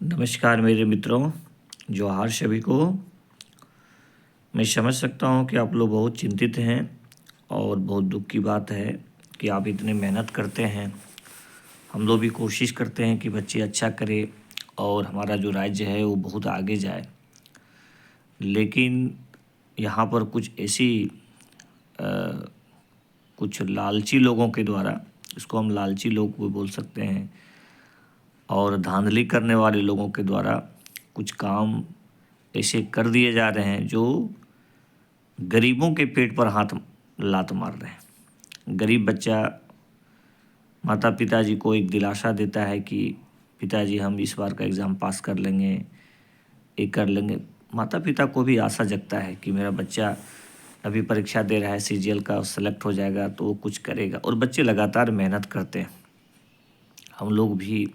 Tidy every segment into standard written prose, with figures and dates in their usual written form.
नमस्कार मेरे मित्रों, जोहार सभी को। मैं समझ सकता हूँ कि आप लोग बहुत चिंतित हैं और बहुत दुख की बात है कि आप इतने मेहनत करते हैं। हम लोग भी कोशिश करते हैं कि बच्चे अच्छा करें और हमारा जो राज्य है वो बहुत आगे जाए। लेकिन यहाँ पर कुछ ऐसी कुछ लालची लोगों के द्वारा, इसको हम लालची लोग भी बोल सकते हैं, और धांधली करने वाले लोगों के द्वारा कुछ काम ऐसे कर दिए जा रहे हैं जो गरीबों के पेट पर हाथ लात मार रहे हैं। गरीब बच्चा माता पिताजी को एक दिलासा देता है कि पिताजी हम इस बार का एग्ज़ाम पास कर लेंगे, ये कर लेंगे। माता पिता को भी आशा जगता है कि मेरा बच्चा अभी परीक्षा दे रहा है, सीजीएल का सेलेक्ट हो जाएगा तो वो कुछ करेगा, और बच्चे लगातार मेहनत करते हैं। हम लोग भी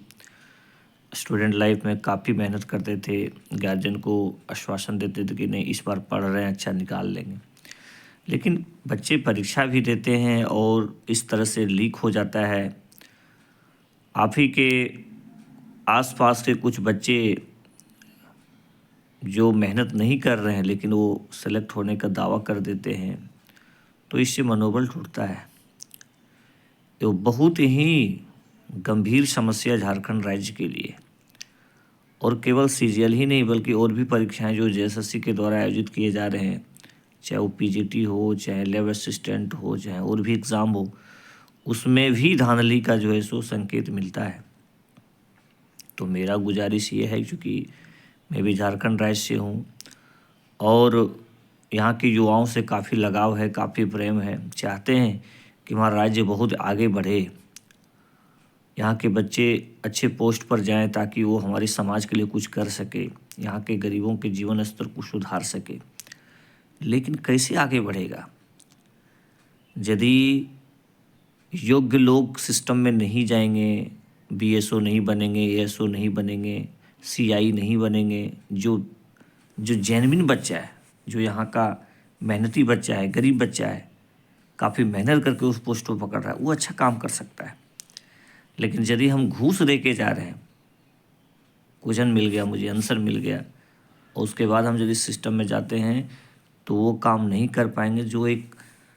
स्टूडेंट लाइफ में काफ़ी मेहनत करते थे, गार्जियन को आश्वासन देते थे कि नहीं इस बार पढ़ रहे हैं, अच्छा निकाल लेंगे। लेकिन बच्चे परीक्षा भी देते हैं और इस तरह से लीक हो जाता है। आप ही के आसपास के कुछ बच्चे जो मेहनत नहीं कर रहे हैं लेकिन वो सेलेक्ट होने का दावा कर देते हैं, तो इससे मनोबल टूटता है। ये बहुत ही गंभीर समस्या झारखंड राज्य के लिए, और केवल सीजीएल ही नहीं बल्कि और भी परीक्षाएं जो जेएसएससी के द्वारा आयोजित किए जा रहे हैं, चाहे वो पीजीटी हो, चाहे लैब असिस्टेंट हो, चाहे और भी एग्ज़ाम हो, उसमें भी धांधली का जो है सो संकेत मिलता है। तो मेरा गुजारिश ये है, क्योंकि मैं भी झारखंड राज्य से हूँ और यहाँ के युवाओं से काफ़ी लगाव है, काफ़ी प्रेम है, चाहते हैं कि हमारा राज्य बहुत आगे बढ़े, यहाँ के बच्चे अच्छे पोस्ट पर जाएं ताकि वो हमारे समाज के लिए कुछ कर सके, यहाँ के गरीबों के जीवन स्तर को सुधार सके। लेकिन कैसे आगे बढ़ेगा यदि योग्य लोग सिस्टम में नहीं जाएंगे, बीएसओ नहीं बनेंगे, एएसओ नहीं बनेंगे, सीआई नहीं बनेंगे। जो जेन्युइन बच्चा है, जो यहाँ का मेहनती बच्चा है, गरीब बच्चा है, काफ़ी मेहनत करके उस पोस्ट को पकड़ रहा है, वो अच्छा काम कर सकता है। लेकिन यदि हम घूस दे के जा रहे हैं, क्वेश्चन मिल गया मुझे, आंसर मिल गया, और उसके बाद हम यदि सिस्टम में जाते हैं तो वो काम नहीं कर पाएंगे जो एक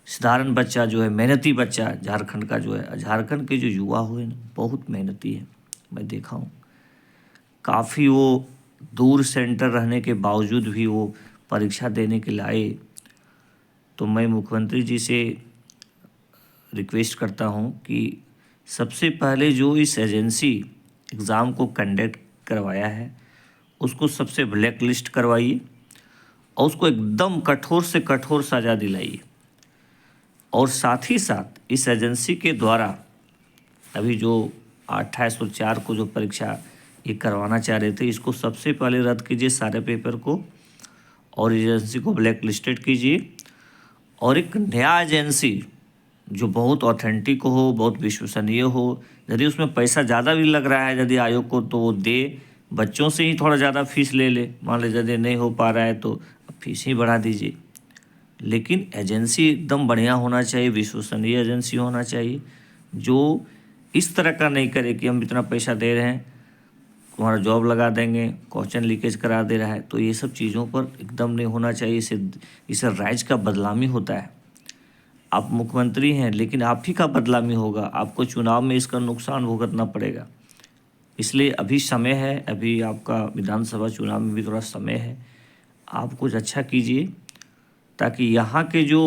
साधारण बच्चा जो है, मेहनती बच्चा झारखंड का जो है, झारखंड के जो युवा हुए ना बहुत मेहनती है। मैं देखा हूँ काफ़ी वो दूर सेंटर रहने के बावजूद भी वो परीक्षा देने के लिए आए। तो मैं मुख्यमंत्री जी से रिक्वेस्ट करता हूँ कि सबसे पहले जो इस एजेंसी एग्ज़ाम को कंडक्ट करवाया है उसको सबसे ब्लैक लिस्ट करवाइए और उसको एकदम कठोर से कठोर सज़ा दिलाइए। और साथ ही साथ इस एजेंसी के द्वारा अभी जो 2804 को जो परीक्षा ये करवाना चाह रहे थे, इसको सबसे पहले रद्द कीजिए सारे पेपर को, और एजेंसी को ब्लैक लिस्टेड कीजिए। और एक नया एजेंसी जो बहुत ऑथेंटिक हो, बहुत विश्वसनीय हो, यदि उसमें पैसा ज़्यादा भी लग रहा है यदि आयोग को तो वो दे, बच्चों से ही थोड़ा ज़्यादा फीस ले ले। मान लीजिए यदि नहीं हो पा रहा है तो फीस ही बढ़ा दीजिए। लेकिन एजेंसी एकदम बढ़िया होना चाहिए, विश्वसनीय एजेंसी होना चाहिए, जो इस तरह का नहीं करे कि हम इतना पैसा दे रहे हैं, तुम्हारा जॉब लगा देंगे, क्वेश्चन लीकेज करा दे रहा है। तो ये सब चीज़ों पर एकदम नहीं होना चाहिए। इससे राज्य का बदनामी होता है। आप मुख्यमंत्री हैं लेकिन आप ही का बदनामी होगा, आपको चुनाव में इसका नुकसान भुगतना पड़ेगा। इसलिए अभी समय है, अभी आपका विधानसभा चुनाव में भी थोड़ा समय है, आप कुछ अच्छा कीजिए ताकि यहाँ के जो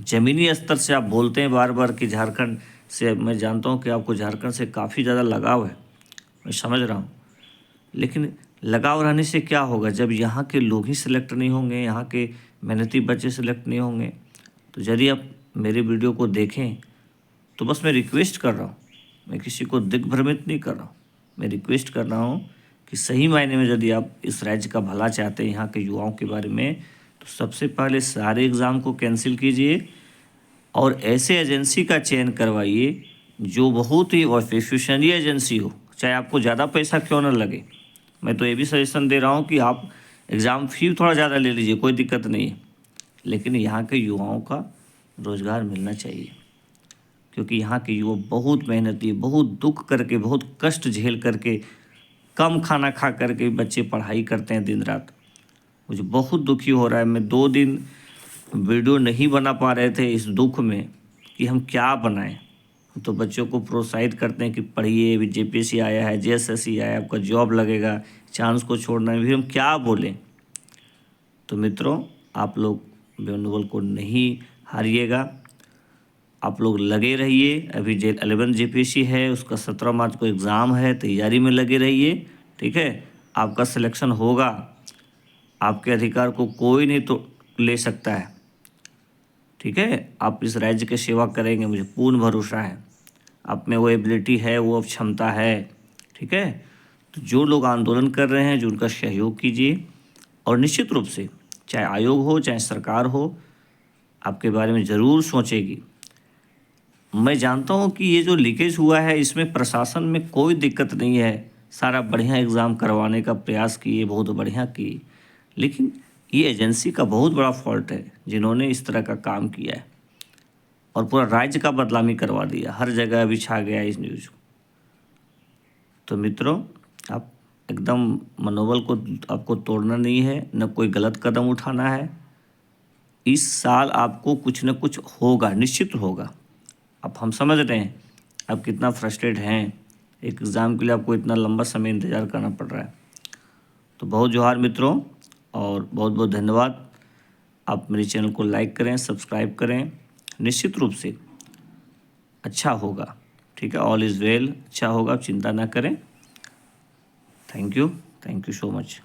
ज़मीनी स्तर से आप बोलते हैं बार बार कि झारखंड से, मैं जानता हूँ कि आपको झारखंड से काफ़ी ज़्यादा लगाव है, मैं समझ रहा हूँ। लेकिन लगाव रहने से क्या होगा जब यहाँ के लोग ही सिलेक्ट नहीं होंगे, यहाँ के मेहनती बच्चे सिलेक्ट नहीं होंगे। तो यदि आप मेरे वीडियो को देखें तो बस मैं रिक्वेस्ट कर रहा हूँ, मैं किसी को दिग्भ्रमित नहीं कर रहा हूँ, मैं रिक्वेस्ट कर रहा हूँ कि सही मायने में यदि आप इस राज्य का भला चाहते हैं, यहाँ के युवाओं के बारे में, तो सबसे पहले सारे एग्ज़ाम को कैंसिल कीजिए और ऐसे एजेंसी का चयन करवाइए जो बहुत ही विश्वसनीय एजेंसी हो, चाहे आपको ज़्यादा पैसा क्यों ना लगे। मैं तो ये भी सजेशन दे रहा हूँ कि आप एग्ज़ाम फी थोड़ा ज़्यादा ले लीजिए, कोई दिक्कत नहीं है, लेकिन यहाँ के युवाओं का रोज़गार मिलना चाहिए, क्योंकि यहाँ के युवा बहुत मेहनती, बहुत दुख करके, बहुत कष्ट झेल करके कम खाना खा करके बच्चे पढ़ाई करते हैं दिन रात। मुझे बहुत दुखी हो रहा है। मैं 2 दिन वीडियो नहीं बना पा रहे थे इस दुख में कि हम क्या बनाएं। तो बच्चों को प्रोत्साहित करते हैं कि पढ़िए, अभी जेपीएससी आया है, जेएसएससी आया है, आपका जॉब लगेगा, चांस को छोड़ना है, फिर हम क्या बोलें। तो मित्रों, आप लोग मनोबल को नहीं हारिएगा, आप लोग लगे रहिए। अभी 11 जेपीएससी है, उसका 17 मार्च को एग्ज़ाम है, तैयारी में लगे रहिए, ठीक है। आपका सिलेक्शन होगा, आपके अधिकार को कोई नहीं तो ले सकता है, ठीक है। आप इस राज्य की सेवा करेंगे, मुझे पूर्ण भरोसा है। आप में वो एबिलिटी है, वो क्षमता है, ठीक है। तो जो लोग आंदोलन कर रहे हैं, जो उनका सहयोग कीजिए, और निश्चित रूप से चाहे आयोग हो चाहे सरकार हो, आपके बारे में ज़रूर सोचेगी। मैं जानता हूँ कि ये जो लीकेज हुआ है इसमें प्रशासन में कोई दिक्कत नहीं है, सारा बढ़िया एग्ज़ाम करवाने का प्रयास किए, बहुत बढ़िया किए, लेकिन ये एजेंसी का बहुत बड़ा फॉल्ट है जिन्होंने इस तरह का काम किया है और पूरा राज्य का बदनामी करवा दिया, हर जगह अभी छा गया इस न्यूज़। तो मित्रों, आप एकदम मनोबल को आपको तोड़ना नहीं है, न कोई गलत कदम उठाना है। इस साल आपको कुछ न कुछ होगा, निश्चित होगा। अब हम समझ रहे हैं आप कितना फ्रस्ट्रेट हैं, एक एग्ज़ाम के लिए आपको इतना लंबा समय इंतज़ार करना पड़ रहा है। तो बहुत जोहार मित्रों, और बहुत बहुत धन्यवाद। आप मेरे चैनल को लाइक करें, सब्सक्राइब करें, निश्चित रूप से अच्छा होगा, ठीक है। ऑल इज़ वेल, अच्छा होगा, आप चिंता ना करें। Thank you so much.